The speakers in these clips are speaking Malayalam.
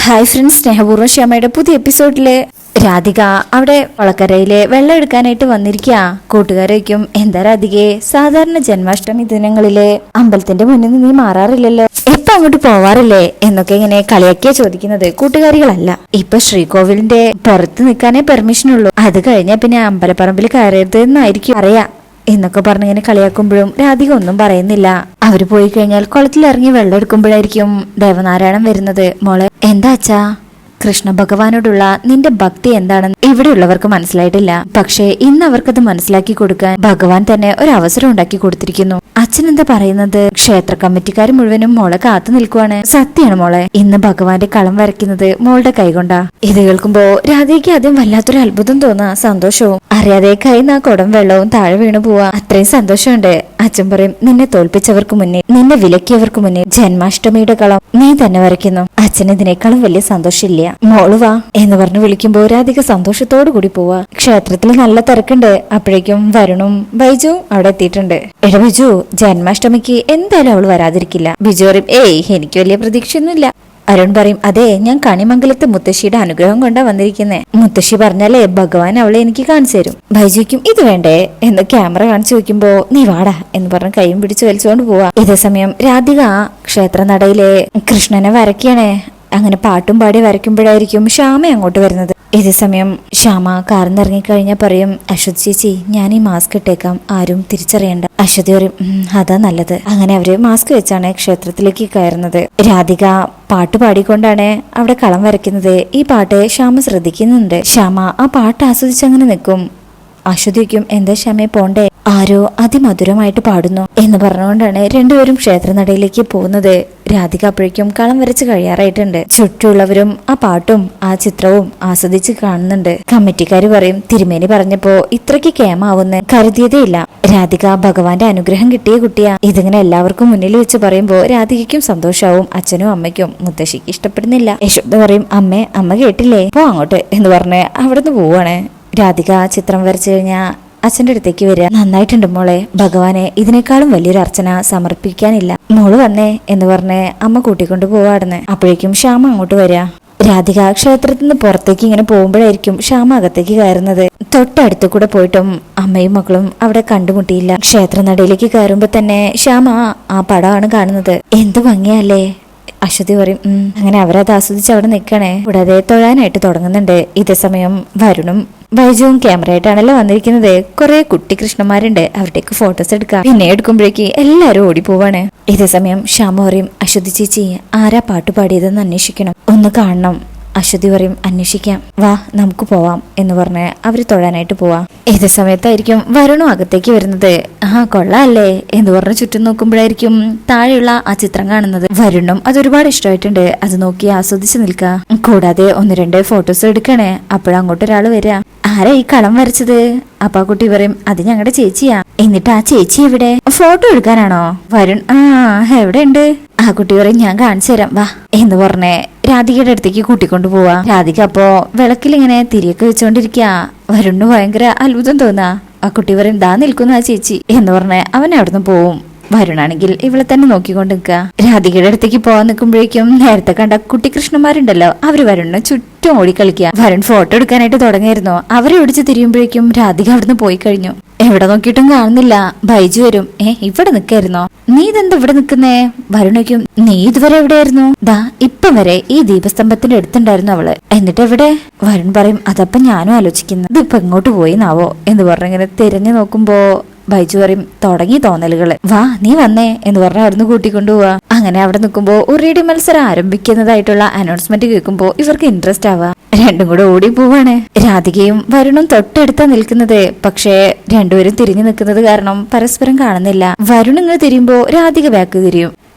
ഹായ് ഫ്രണ്ട്സ്, സ്നേഹപൂർവ്വം ശ്യാമയുടെ പുതിയ എപ്പിസോഡില് രാധിക അവിടെ വളക്കരയില് വെള്ളം എടുക്കാനായിട്ട് വന്നിരിക്കുക. കൂട്ടുകാരേക്കും എന്താ രാധികയെ, സാധാരണ ജന്മാഷ്ടമി ദിനങ്ങളില് അമ്പലത്തിന്റെ മുന്നിൽ നിന്ന് നീ മാറാറില്ലല്ലോ, എപ്പൊ അങ്ങോട്ട് പോവാറില്ലേ എന്നൊക്കെ ഇങ്ങനെ കളിയാക്കിയാ ചോദിക്കുന്നത്. കൂട്ടുകാരികളല്ല, ഇപ്പൊ ശ്രീകോവിലിന്റെ പുറത്ത് നിൽക്കാനേ പെർമിഷൻ ഉള്ളൂ, അത് കഴിഞ്ഞാ പിന്നെ അമ്പലപ്പറമ്പിൽ കയറരുത് എന്നായിരിക്കും അറിയാ എന്നൊക്കെ പറഞ്ഞിങ്ങനെ കളിയാക്കുമ്പോഴും രാധിക ഒന്നും പറയുന്നില്ല. അവര് പോയി കഴിഞ്ഞാൽ കുളത്തിലിറങ്ങി വെള്ളം എടുക്കുമ്പോഴായിരിക്കും ദേവനാരായണൻ വരുന്നത്. മോളെ, എന്താ അച്ഛാ, കൃഷ്ണ ഭഗവാനോടുള്ള നിന്റെ ഭക്തി എന്താണെന്ന് ഇവിടെയുള്ളവർക്ക് മനസ്സിലായിട്ടില്ല. പക്ഷേ ഇന്ന് അവർക്കത് മനസ്സിലാക്കി കൊടുക്കാൻ ഭഗവാൻ തന്നെ ഒരു അവസരം ഉണ്ടാക്കി കൊടുത്തിരിക്കുന്നു. അച്ഛൻ എന്താ പറയുന്നത്? ക്ഷേത്ര കമ്മിറ്റിക്കാർ മുഴുവനും മോളെ കാത്തു നിൽക്കുവാണ്. സത്യമാണ് മോളെ, ഇന്ന് ഭഗവാന്റെ കളം വരയ്ക്കുന്നത് മോളുടെ കൈകൊണ്ടാ. ഇത് കേൾക്കുമ്പോ രാധയ്ക്ക് ആദ്യം വല്ലാത്തൊരു അത്ഭുതം തോന്നാ, സന്തോഷവും. അറിയാതെ കൈന്ന് ആ കുടം വെള്ളവും താഴെ വീണു പോവാ. അത്രയും സന്തോഷമുണ്ട്. അച്ഛൻ പറയും, നിന്നെ തോൽപ്പിച്ചവർക്ക് മുന്നിൽ, നിന്നെ വിലക്കിയവർക്ക് മുന്നിൽ ജന്മാഷ്ടമിയുടെ കളം നീ തന്നെ വരയ്ക്കുന്നു. അച്ഛന് ഇതിനേക്കാളും വലിയ സന്തോഷമില്ല. മോള് വാ എന്ന് പറഞ്ഞു വിളിക്കുമ്പോ രാധിക സന്തോഷത്തോടു കൂടി പോവാ. ക്ഷേത്രത്തിൽ നല്ല തിരക്കുണ്ട്. അപ്പോഴേക്കും വരുണും ബൈജുവും അവിടെ എത്തിയിട്ടുണ്ട്. എടാ ബിജു, ജന്മാഷ്ടമിക്ക് എന്തായാലും അവള് വരാതിരിക്കില്ല. ബിജു പറയും, ഏയ് എനിക്ക് വലിയ പ്രതീക്ഷയൊന്നുമില്ല. അരുൺ പറയും, അതെ, ഞാൻ കണിമംഗലത്ത് മുത്തശ്ശിയുടെ അനുഗ്രഹം കൊണ്ടാ വന്നിരിക്കുന്നേ. മുത്തശ്ശി പറഞ്ഞാലേ ഭഗവാൻ അവളെ എനിക്ക് കാണിച്ചു തരും. ബൈജുക്കും ഇത് വേണ്ടേ എന്ന് ക്യാമറ കാണിച്ചു വെക്കുമ്പോ, നീ വാടാ എന്ന് പറഞ്ഞ് കൈയും പിടിച്ച് വലിച്ചുകൊണ്ട് പോവാ. ഇതേ സമയം രാധിക ക്ഷേത്ര നടയിലെ കൃഷ്ണനെ വരയ്ക്കണേ. അങ്ങനെ പാട്ടും പാടി വരയ്ക്കുമ്പോഴായിരിക്കും ശ്യാമ അങ്ങോട്ട് വരുന്നത്. ഇതേ സമയം ശ്യാമ കാറിന്നിറങ്ങിക്കഴിഞ്ഞാൽ പറയും, അശ്വതി ചേച്ചി, ഞാൻ ഈ മാസ്ക് ഇട്ടേക്കാം, ആരും തിരിച്ചറിയണ്ട. അശ്വതി പറയും, അതാ നല്ലത്. അങ്ങനെ അവര് മാസ്ക് വെച്ചാണ് ക്ഷേത്രത്തിലേക്ക് കയറുന്നത്. രാധിക പാട്ട് പാടിക്കൊണ്ടാണ് അവിടെ കളം വരയ്ക്കുന്നത്. ഈ പാട്ട് ശ്യാമ ശ്രദ്ധിക്കുന്നുണ്ട്. ശ്യാമ ആ പാട്ട് ആസ്വദിച്ചങ്ങനെ നിൽക്കും. അശ്വതിക്കും എന്താ ശ്യാമയെ പോണ്ടേ, ആരോ അതിമധുരമായിട്ട് പാടുന്നു എന്ന് പറഞ്ഞുകൊണ്ടാണ് രണ്ടുപേരും ക്ഷേത്രനടയിലേക്ക് പോകുന്നത്. രാധിക അപ്പോഴേക്കും കളം വരച്ച് കഴിയാറായിട്ടുണ്ട്. ചുറ്റുള്ളവരും ആ പാട്ടും ആ ചിത്രവും ആസ്വദിച്ച് കാണുന്നുണ്ട്. കമ്മിറ്റിക്കാര് പറയും, തിരുമേനി പറഞ്ഞപ്പോ ഇത്രയ്ക്ക് കേമാവുന്ന് കരുതിയതേ ഇല്ല. രാധിക ഭഗവാന്റെ അനുഗ്രഹം കിട്ടിയ കുട്ടിയാ. ഇതിങ്ങനെ എല്ലാവർക്കും മുന്നിൽ വെച്ച് പറയുമ്പോ രാധികയ്ക്കും സന്തോഷാവും. അച്ഛനും അമ്മയ്ക്കും. മുത്തശ്ശിക്ക് ഇഷ്ടപ്പെടുന്നില്ല. യശോദ പറയും, അമ്മ കേട്ടില്ലേ, പോ അങ്ങോട്ട് എന്ന് പറഞ്ഞ് അവിടുന്ന് പോവാണ്. രാധിക ചിത്രം വരച്ചു കഴിഞ്ഞാ അച്ഛന്റെ അടുത്തേക്ക് വരിക. നന്നായിട്ടുണ്ട് മോളെ, ഭഗവാനെ ഇതിനേക്കാളും വലിയൊരു അർച്ചന സമർപ്പിക്കാനില്ല. മോള് വന്നേ എന്ന് പറഞ്ഞ് അമ്മ കൂട്ടിക്കൊണ്ട് പോവാടുന്ന്. അപ്പോഴേക്കും ശ്യാമ അങ്ങോട്ട് വരിക. രാധിക ക്ഷേത്രത്തിൽ നിന്ന് പുറത്തേക്ക് ഇങ്ങനെ പോകുമ്പോഴായിരിക്കും ശ്യാമ അകത്തേക്ക് കയറുന്നത്. തൊട്ടടുത്ത് കൂടെ പോയിട്ടും അമ്മയും മക്കളും അവിടെ കണ്ടുമുട്ടിയില്ല. ക്ഷേത്രനടയിലേക്ക് കയറുമ്പോ തന്നെ ശ്യാമ ആ പടമാണ് കാണുന്നത്. എന്ത് ഭംഗിയല്ലേ. അശ്വതി പറയും, അങ്ങനെ അവരത് ആസ്വദിച്ച് അവിടെ നിൽക്കണേ. കൂടാതെ തൊഴാനായിട്ട് തുടങ്ങുന്നുണ്ട്. ഇതേ സമയം വരുണും ബൈജുവും ക്യാമറയായിട്ടാണല്ലോ വന്നിരിക്കുന്നത്. കുറെ കുട്ടി കൃഷ്ണന്മാരുണ്ട്, അവരുടെയൊക്കെ ഫോട്ടോസ് എടുക്കാം. പിന്നെ എടുക്കുമ്പോഴേക്ക് എല്ലാരും ഓടിപ്പോവാണ്. ഇതേ സമയം ശ്യാമ പറയും, അശ്വതി ചേച്ചി, ആരാ പാട്ട് പാടിയതെന്ന് അന്വേഷിക്കണം, ഒന്ന് കാണണം. അശ്വതി പറയും, അന്വേഷിക്കാം, വാ നമുക്ക് പോവാം എന്ന് പറഞ്ഞ് അവര് തൊഴാനായിട്ട് പോവാ. ഏത് സമയത്തായിരിക്കും വരുണും അകത്തേക്ക് വരുന്നത്. കൊള്ളാല്ലേ എന്ന് പറഞ്ഞ് ചുറ്റും നോക്കുമ്പോഴായിരിക്കും താഴെയുള്ള ആ ചിത്രം കാണുന്നത്. വരുണും അതൊരുപാട് ഇഷ്ടമായിട്ടുണ്ട്. അത് നോക്കി ആസ്വദിച്ച് നിൽക്കുക. കൂടാതെ 1-2 ഫോട്ടോസ് എടുക്കണേ. അപ്പോഴങ്ങോട്ട് ഒരാള് വരിക. ആരാ ഈ കളം വരച്ചത്? അപ്പൊ ആ കുട്ടി പറയും, അത് ഞങ്ങളുടെ ചേച്ചിയാ. എന്നിട്ട് ആ ചേച്ചി എവിടെ? ഫോട്ടോ എടുക്കാനാണോ? വരുൺ, എവിടെ ഉണ്ട്? ആ കുട്ടി പറയും, ഞാൻ കാണിച്ചു തരാം, വാ എന്ന് പറഞ്ഞേ രാധികയുടെ അടുത്തേക്ക് കൂട്ടിക്കൊണ്ടു പോവാ. രാധിക അപ്പോ വിളക്കിലിങ്ങനെ തിരിയൊക്കെ വെച്ചോണ്ടിരിക്കാ. വരുണിന് ഭയങ്കര അത്ഭുതം തോന്നാ. ആ കുട്ടി പറയും, ദാ നിൽക്കുന്ന ആ ചേച്ചി എന്ന് പറഞ്ഞ് അവൻ അവിടുന്ന് പോവും. വരുണാണെങ്കിൽ ഇവളെ തന്നെ നോക്കിക്കൊണ്ട് നിൽക്കുക. രാധികയുടെ അടുത്തേക്ക് പോകാൻ നിൽക്കുമ്പോഴേക്കും നേരത്തെ കണ്ട കുട്ടി കൃഷ്ണന്മാരുണ്ടല്ലോ, അവര് വരുണിന് ചുറ്റും ഓടിക്കളിക്കുക. വരുൺ ഫോട്ടോ എടുക്കാനായിട്ട് തുടങ്ങിയിരുന്നു. അവരെ ഓടിച്ച് തിരിയുമ്പോഴേക്കും രാധിക അവിടുന്ന് പോയി കഴിഞ്ഞു. എവിടെ നോക്കിയിട്ടും കാണുന്നില്ല. ബൈജു വരും, ഇവിടെ നിൽക്കായിരുന്നോ, നീ ഇതെന്താ ഇവിടെ നിൽക്കുന്നേ? വരുണയ്ക്കും, നീ ഇതുവരെ എവിടെയായിരുന്നു? ദാ ഇപ്പം വരെ ഈ ദീപസ്തംഭത്തിന്റെ അടുത്തുണ്ടായിരുന്നു അവള്, എന്നിട്ട് എവിടെ? വരുൺ പറയും, അതപ്പം ഞാനും ആലോചിക്കുന്നു, ഇതിപ്പൊ എങ്ങോട്ട് പോയിന്നാവോ എന്ന് പറഞ്ഞിങ്ങനെ തിരഞ്ഞു നോക്കുമ്പോ ബൈജു പറയും, തുടങ്ങി തോന്നലുകള്, വാ നീ വന്നേ എന്ന് പറഞ്ഞ അവിടുന്ന് കൂട്ടിക്കൊണ്ടുപോവാ. അങ്ങനെ അവിടെ നിൽക്കുമ്പോ ഉറിയടി മത്സരം ആരംഭിക്കുന്നതായിട്ടുള്ള അനൗൺസ്മെന്റ് കേൾക്കുമ്പോ ഇവർക്ക് ഇൻട്രസ്റ്റ് ആവാ. രണ്ടും കൂടെ ഓടി പോവാണ്. രാധികയും വരുണും തൊട്ടടുത്താ നിൽക്കുന്നത്. പക്ഷേ രണ്ടുപേരും തിരിഞ്ഞു നിൽക്കുന്നത് കാരണം പരസ്പരം കാണുന്നില്ല. വരുൺ ഇങ്ങനെ തിരിയുമ്പോ രാധിക ബാക്ക് തിരിയും.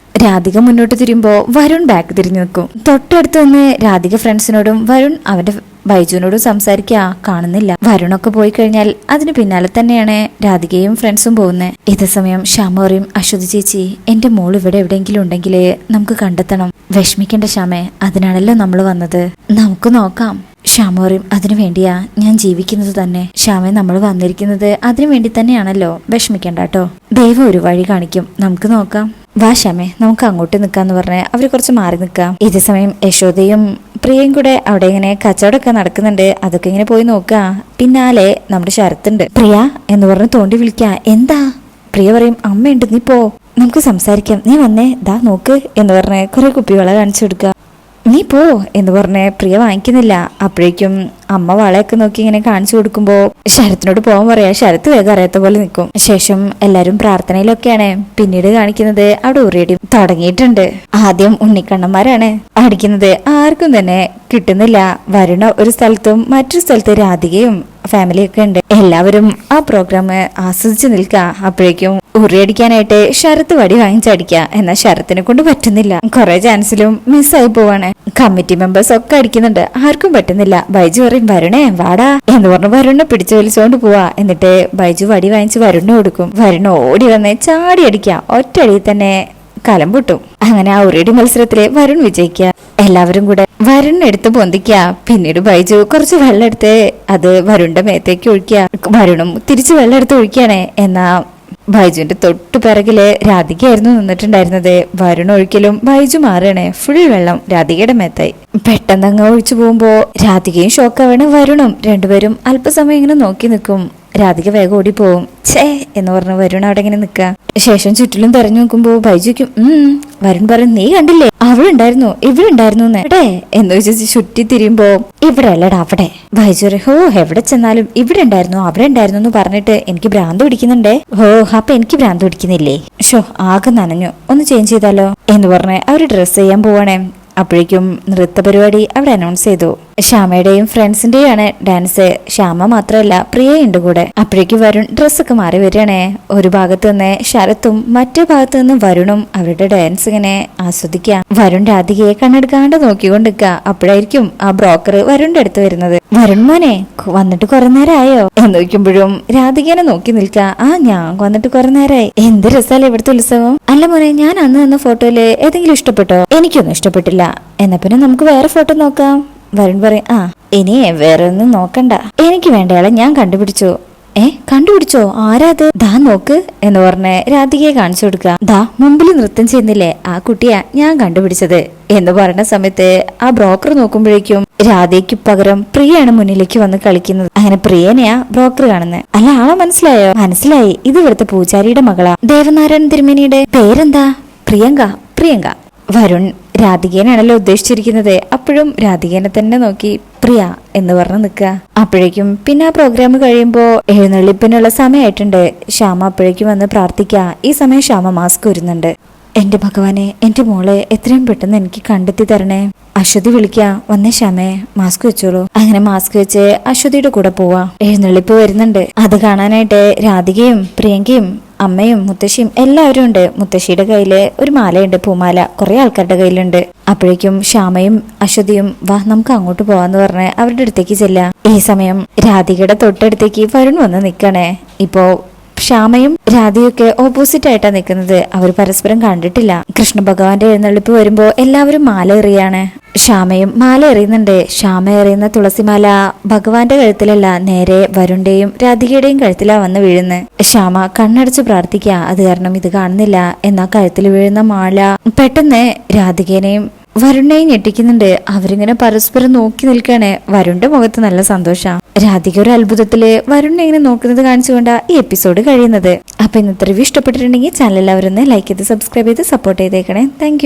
രാധിക മുന്നോട്ട് തിരിയുമ്പോ വരുൺ ബാക്ക് തിരിഞ്ഞു നിൽക്കും. തൊട്ടടുത്ത് നിന്ന് രാധിക ഫ്രണ്ട്സിനോടും വരുൺ അവന്റെ ബൈജുവിനോടും സംസാരിക്കാ, കാണുന്നില്ല. വരുണൊക്കെ പോയി കഴിഞ്ഞാൽ അതിന് പിന്നാലെ തന്നെയാണ് രാധികയും ഫ്രണ്ട്സും പോകുന്നത്. ഇതേ സമയം ശ്യാമ പറയും, അശ്വതി ചേച്ചി, എന്റെ മോൾ ഇവിടെ എവിടെയെങ്കിലും ഉണ്ടെങ്കിൽ നമുക്ക് കണ്ടെത്തണം. വിഷമിക്കേണ്ട ശ്യാമേ, അതിനാണല്ലോ നമ്മൾ വന്നത്, നമുക്ക് നോക്കാം. ശ്യാമ പറയും, അതിനു വേണ്ടിയാ ഞാൻ ജീവിക്കുന്നത് തന്നെ. ശ്യാമെ, നമ്മൾ വന്നിരിക്കുന്നത് അതിനു വേണ്ടി തന്നെയാണല്ലോ, വിഷമിക്കണ്ട കേട്ടോ. ദൈവം ഒരു വഴി കാണിക്കും, നമുക്ക് നോക്കാം. വാ ശ്യാമേ, നമുക്ക് അങ്ങോട്ട് നിൽക്കാന്ന് പറഞ്ഞ് അവര് കുറച്ച് മാറി നിൽക്കാം. ഇതേ സമയം യശോദയും പ്രിയയും കൂടെ അവിടെ ഇങ്ങനെ കച്ചവടമൊക്കെ നടക്കുന്നുണ്ട്. അതൊക്കെ ഇങ്ങനെ പോയി നോക്കുക. പിന്നാലെ നമ്മുടെ ശരത്തുണ്ട്. പ്രിയ എന്ന് പറഞ്ഞ് തോണ്ടി വിളിക്ക. എന്താ? പ്രിയ പറയും, അമ്മയുണ്ട്, നീ പോ, നമുക്ക് സംസാരിക്കാം, നീ വന്നേ, ദാ നോക്ക് എന്ന് പറഞ്ഞ് കുറെ കുപ്പിവള കാണിച്ചു കൊടുക്കുക. നീ പോ എന്ന് പറഞ്ഞ് പ്രിയ വാങ്ങിക്കുന്നില്ല. അപ്പോഴേക്കും അമ്മ വളയൊക്കെ നോക്കി ഇങ്ങനെ കാണിച്ചു കൊടുക്കുമ്പോ ശരത്തിനോട് പോകാൻ പറയാ. ശരത്ത് വേഗം അറിയാത്ത പോലെ നിൽക്കും. ശേഷം എല്ലാരും പ്രാർത്ഥനയിലൊക്കെയാണ്. പിന്നീട് കാണിക്കുന്നത് അവിടെ ഉറിയടി തുടങ്ങിയിട്ടുണ്ട്. ആദ്യം ഉണ്ണിക്കണ്ണന്മാരാണ് അടിക്കുന്നത്. ആർക്കും തന്നെ കിട്ടുന്നില്ല. വരുണ ഒരു സ്ഥലത്തും മറ്റൊരു സ്ഥലത്ത് രാധികയും ഫാമിലിയൊക്കെ ഉണ്ട്. എല്ലാവരും ആ പ്രോഗ്രാം ആസ്വദിച്ച് നിൽക്കുക. അപ്പോഴേക്കും ഉറിയടിക്കാനായിട്ട് ശരത്ത് വടി വാങ്ങിച്ചടിക്കുക. എന്നാൽ ശരത്തിനെ കൊണ്ട് പറ്റുന്നില്ല. കുറെ ചാൻസിലും മിസ്സായി പോവാണ്. കമ്മിറ്റി മെമ്പേഴ്സ് ഒക്കെ അടിക്കുന്നുണ്ട്, ആർക്കും പറ്റുന്നില്ല. ബൈജു പറയും, വരുണേ വാടാ എന്ന് പറഞ്ഞ് വരുണിനെ പിടിച്ചു വലിച്ചോണ്ട് പോവാ. എന്നിട്ട് ബൈജു വടി വാങ്ങിച്ച് വരുണിന് കൊടുക്കും. വരുണ ഓടി വന്ന് ചാടി അടിക്കുക. ഒറ്റയടിയിൽ തന്നെ കലം പൊട്ടും. അങ്ങനെ ആ ഉറിയടി മത്സരത്തില് വരുൺ വിജയിക്കുക. എല്ലാവരും കൂടെ വരുണിനെടുത്ത് പൊന്തിക്കുക. പിന്നീട് ബൈജു കുറച്ച് വെള്ളം എടുത്ത് അത് വരുണിന്റെ മേത്തേക്ക് ഒഴിക്കുക. വരുണും തിരിച്ച് വെള്ളം എടുത്ത് ഒഴിക്കുകയാണ്. എന്നാ ബൈജുവിന്റെ തൊട്ടു പിറകില് രാധികയായിരുന്നു നിന്നിട്ടുണ്ടായിരുന്നത്. വരുൺ ഒഴിക്കലും ബൈജു മാറുകയാണ്. ഫുൾ വെള്ളം രാധികയുടെ മേത്തായി. പെട്ടെന്ന് അങ്ങ് ഒഴിച്ചു പോകുമ്പോ രാധികയും ഷോക്കാവാണ്. വരുണും രണ്ടുപേരും അല്പസമയം ഇങ്ങനെ നോക്കി നിൽക്കും. രാധിക വേഗം ഓടിപ്പോവും. ഛേ എന്ന് പറഞ്ഞ് വരുൺ അവിടെ ഇങ്ങനെ നിൽക്കുക. ശേഷം ചുറ്റിലും തെരഞ്ഞു നോക്കുമ്പോ ബൈജുക്കും വരുൺ പറയും, നീ കണ്ടില്ലേ, അവിടെ ഉണ്ടായിരുന്നു, ഇവിടെ ഉണ്ടായിരുന്നു എവിടെ എന്ന് ചോദിച്ചു ചുറ്റി തിരിയുമ്പോ ഇവിടെ അല്ലടാ അവിടെ. ബൈജു പറയും, ഹോ എവിടെ ചെന്നാലും ഇവിടെ ഉണ്ടായിരുന്നു അവിടെ ഉണ്ടായിരുന്നു എന്ന് പറഞ്ഞിട്ട് എനിക്ക് ഭ്രാന്ത് പിടിക്കുന്നുണ്ടേ. ഹോ അപ്പൊ എനിക്ക് ഭ്രാന്ത് പിടിക്കുന്നില്ലേ? ഷോ ആകെ നനഞ്ഞു, ഒന്ന് ചേഞ്ച് ചെയ്താലോ എന്ന് പറഞ്ഞ് അവര് ഡ്രസ് ചെയ്യാൻ പോവാണേ. അപ്പോഴേക്കും നൃത്ത പരിപാടി അവിടെ അനൗൺസ് ചെയ്തു. ശ്യാമയുടെയും ഫ്രണ്ട്സിന്റെയും ആണ് ഡാൻസ്. ശ്യാമ മാത്രമല്ല പ്രിയയുണ്ട് കൂടെ. അപ്പോഴേക്കും വരുൺ ഡ്രസ്സൊക്കെ മാറി വരികയാണേ. ഒരു ഭാഗത്ത് നിന്ന് ശരത്തും മറ്റേ ഭാഗത്ത് നിന്ന് വരുണും അവരുടെ ഡാൻസ് ഇങ്ങനെ ആസ്വദിക്കുക. വരുൺ രാധികയെ കണ്ണെടുക്കാണ്ട് നോക്കിക്കൊണ്ടിരിക്കുക. അപ്പോഴായിരിക്കും ആ ബ്രോക്കർ വരുണിന്റെ അടുത്ത് വരുന്നത്. വരുൺ മോനെ വന്നിട്ട് കുറെ നേരമായോ എന്ന് നോക്കുമ്പോഴും രാധികനെ നോക്കി നിൽക്കുക. ഞാൻ വന്നിട്ട് കുറെ നേരമായി. എന്ത് രസാലേ ഇവിടുത്തെ ഉത്സവം. അല്ല മോനെ, ഞാൻ അന്ന് തന്ന ഫോട്ടോയില് ഏതെങ്കിലും ഇഷ്ടപ്പെട്ടോ? എനിക്കൊന്നും ഇഷ്ടപ്പെട്ടില്ല. എന്നാ പിന്നെ നമുക്ക് വേറെ ഫോട്ടോ നോക്കാം. വരുൺ പറയും, ഇനി വേറെ ഒന്നും നോക്കണ്ട, എനിക്ക് വേണ്ടയാളെ ഞാൻ കണ്ടുപിടിച്ചു. കണ്ടുപിടിച്ചോ? ആരാത്? ദാ നോക്ക് എന്ന് പറഞ്ഞ് രാധികയെ കാണിച്ചു കൊടുക്കുക. ദാ മുമ്പിൽ നൃത്തം ചെയ്യുന്നില്ലേ, ആ കുട്ടിയാ ഞാൻ കണ്ടുപിടിച്ചത് എന്ന് പറയുന്ന സമയത്ത് ആ ബ്രോക്കർ നോക്കുമ്പോഴേക്കും രാധയ്ക്ക് പകരം പ്രിയയാണ് മുന്നിലേക്ക് വന്ന് കളിക്കുന്നത്. അങ്ങനെ പ്രിയനെയാ ബ്രോക്കർ കാണുന്നത്. അല്ല, ആളെ മനസ്സിലായോ? മനസ്സിലായി, ഇത് ഇവിടുത്തെ പൂജാരിയുടെ മകളാ. ദേവനാരായണൻ തിരുമേനിയുടെ പേരെന്താ? പ്രിയങ്ക. പ്രിയങ്ക. വരുൺ രാധികേനാണല്ലോ ഉദ്ദേശിച്ചിരിക്കുന്നത്. അപ്പോഴും രാധികേനെ തന്നെ നോക്കി പ്രിയ എന്ന് പറഞ്ഞ് നിൽക്കുക. അപ്പോഴേക്കും പിന്നെ ആ പ്രോഗ്രാം കഴിയുമ്പോ എഴുന്നള്ളിപ്പിനുള്ള സമയമായിട്ടുണ്ട്. ശ്യാമ അപ്പോഴേക്കും വന്ന് പ്രാർത്ഥിക്കുക. ഈ സമയം ശ്യാമ മാസ്ക് വരുന്നുണ്ട്. എന്റെ ഭഗവാനെ, എന്റെ മോളെ എത്രയും പെട്ടെന്ന് എനിക്ക് കണ്ടെത്തി തരണേ. അശ്വതി വിളിക്കുക, വന്നേ ശ്യാമേ, മാസ്ക് വെച്ചോളൂ. അങ്ങനെ മാസ്ക് വെച്ച് അശ്വതിയുടെ കൂടെ പോവാ. എഴുന്നള്ളിപ്പ് വരുന്നുണ്ട്. അത് കാണാനായിട്ട് രാധികയും പ്രിയങ്കയും അമ്മയും മുത്തശ്ശിയും എല്ലാവരും ഉണ്ട്. മുത്തശ്ശിയുടെ കയ്യില് ഒരു മാലയുണ്ട്, പൂമാല. കുറെ ആൾക്കാരുടെ കയ്യിലുണ്ട്. അപ്പോഴേക്കും ശ്യാമയും അശ്വതിയും വാ നമുക്ക് അങ്ങോട്ട് പോവാന്ന് പറഞ്ഞ് അവരുടെ അടുത്തേക്ക് ചെല്ലുക. ഈ സമയം രാധികയുടെ തൊട്ടടുത്തേക്ക് വരുൺ വന്ന് നിൽക്കണേ. ഇപ്പോ ശ്യാമയും രാധയൊക്കെ ഓപ്പോസിറ്റ് ആയിട്ടാ നിൽക്കുന്നത്. അവർ പരസ്പരം കണ്ടിട്ടില്ല. കൃഷ്ണ ഭഗവാന്റെ എഴുന്നള്ളിപ്പ് വരുമ്പോ എല്ലാവരും മാല എറിയാണ്. ശ്യാമയും മാല എറിയുന്നുണ്ട്. ശ്യാമ എറിയുന്ന തുളസിമാല ഭഗവാന്റെ കഴുത്തിലല്ല, നേരെ വരുണിന്റെയും രാധികയുടെയും കഴുത്തിലാ വന്ന് വീഴുന്നത്. ശ്യാമ കണ്ണടച്ച് പ്രാർത്ഥിക്കുക. അത് കാരണം ഇത് കാണുന്നില്ല. എന്നാ കഴുത്തിൽ വീഴുന്ന മാല പെട്ടെന്ന് രാധികേനെയും വരുണിനെയും ഞെട്ടിക്കുന്നുണ്ട്. അവരിങ്ങനെ പരസ്പരം നോക്കി നിൽക്കുകയാണ്. വരുണിന്റെ മുഖത്ത് നല്ല സന്തോഷം. രാധിക ഒരു അത്ഭുതത്തില് വരുണിനെ ഇങ്ങനെ നോക്കുന്നത് കാണിച്ചുകൊണ്ടാ ഈ എപ്പിസോഡ് കഴിയുന്നത്. അപ്പൊ ഇന്നത്തെ റിവ്യൂ ഇഷ്ടപ്പെട്ടിട്ടുണ്ടെങ്കിൽ ചാനൽ എല്ലാവരും ലൈക്ക് ചെയ്ത് സബ്സ്ക്രൈബ് ചെയ്ത് സപ്പോർട്ട് ചെയ്തേക്കണേ. താങ്ക്